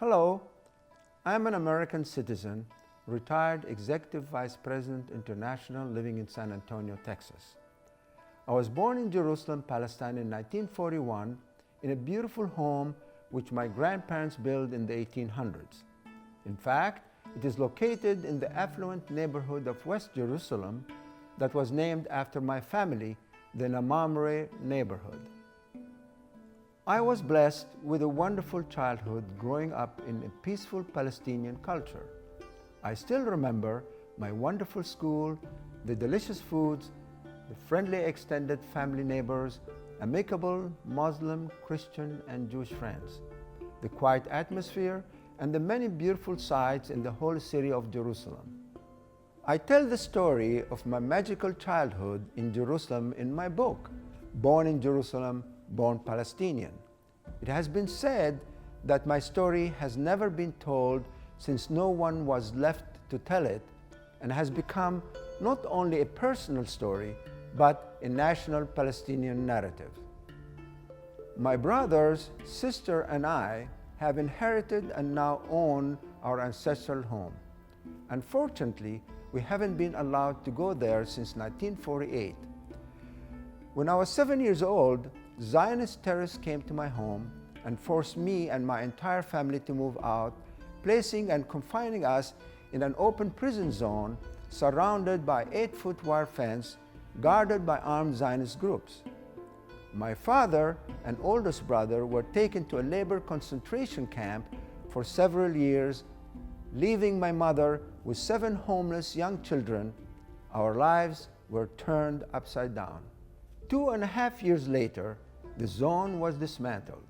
Hello, I'm an American citizen, retired Executive Vice President International living in San Antonio, Texas. I was born in Jerusalem, Palestine in 1941 in a beautiful home which my grandparents built in the 1800s. In fact, it is located in the affluent neighborhood of West Jerusalem that was named after my family, the Nammar neighborhood. I was blessed with a wonderful childhood growing up in a peaceful Palestinian culture. I still remember my wonderful school, the delicious foods, the friendly extended family neighbors, amicable Muslim, Christian, and Jewish friends, the quiet atmosphere, and the many beautiful sights in the holy city of Jerusalem. I tell the story of my magical childhood in Jerusalem in my book, Born in Jerusalem, Born Palestinian. It has been said that my story has never been told since no one was left to tell it, and has become not only a personal story, but a national Palestinian narrative. My brothers, sister, and I have inherited and now own our ancestral home. Unfortunately, we haven't been allowed to go there since 1948. When I was 7 years old, Zionist terrorists came to my home and forced me and my entire family to move out, placing and confining us in an open prison zone surrounded by 8-foot wire fence guarded by armed Zionist groups. My father and oldest brother were taken to a labor concentration camp for several years, leaving my mother with 7 homeless young children. Our lives were turned upside down. 2.5 years later, the zone was dismantled.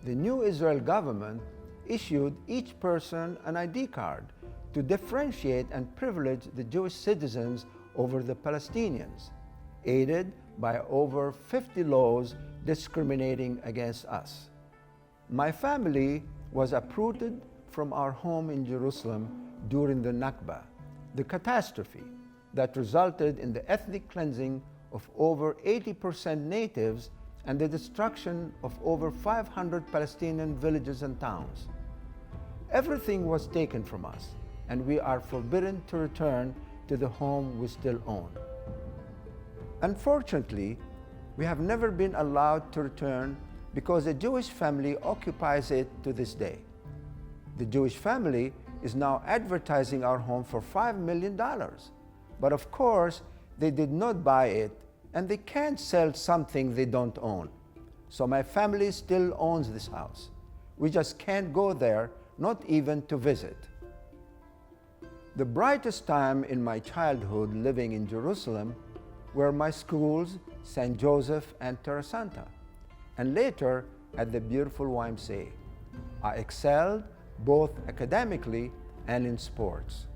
The new Israel government issued each person an ID card to differentiate and privilege the Jewish citizens over the Palestinians, aided by over 50 laws discriminating against us. My family was uprooted from our home in Jerusalem during the Nakba, the catastrophe that resulted in the ethnic cleansing of over 80% natives and the destruction of over 500 Palestinian villages and towns. Everything was taken from us, and we are forbidden to return to the home we still own. Unfortunately, we have never been allowed to return because a Jewish family occupies it to this day. The Jewish family is now advertising our home for $5 million. But of course, they did not buy it, and they can't sell something they don't own. So my family still owns this house. We just can't go there, not even to visit. The brightest time in my childhood living in Jerusalem were my schools, St. Joseph and Terra Santa, and later at the beautiful YMCA. I excelled both academically and in sports.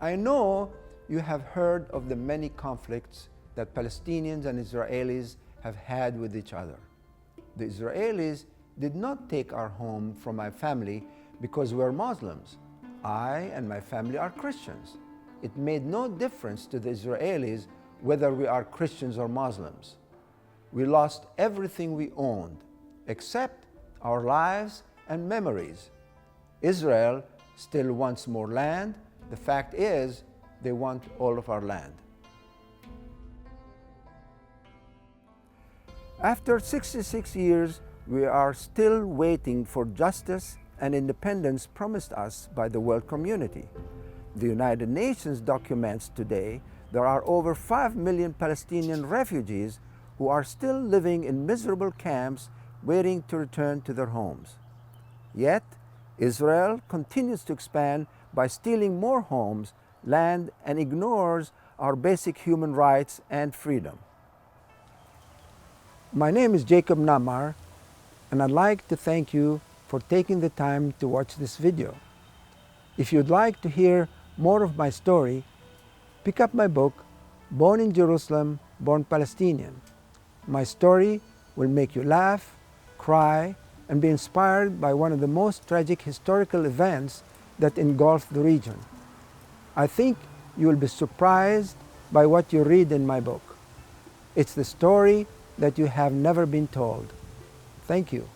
I know you have heard of the many conflicts that Palestinians and Israelis have had with each other. The Israelis did not take our home from my family because we're Muslims. I and my family are Christians. It made no difference to the Israelis whether we are Christians or Muslims. We lost everything we owned, except our lives and memories. Israel still wants more land. The fact is, they want all of our land. After 66 years, we are still waiting for justice and independence promised us by the world community. The United Nations documents today there are over 5 million Palestinian refugees who are still living in miserable camps waiting to return to their homes. Yet, Israel continues to expand by stealing more homes, land, and ignores our basic human rights and freedom. My name is Jacob Nammar, and I'd like to thank you for taking the time to watch this video. If you'd like to hear more of my story, pick up my book, Born in Jerusalem, Born Palestinian. My story will make you laugh, cry, and be inspired by one of the most tragic historical events that engulfed the region. I think you will be surprised by what you read in my book. It's the story that you have never been told. Thank you.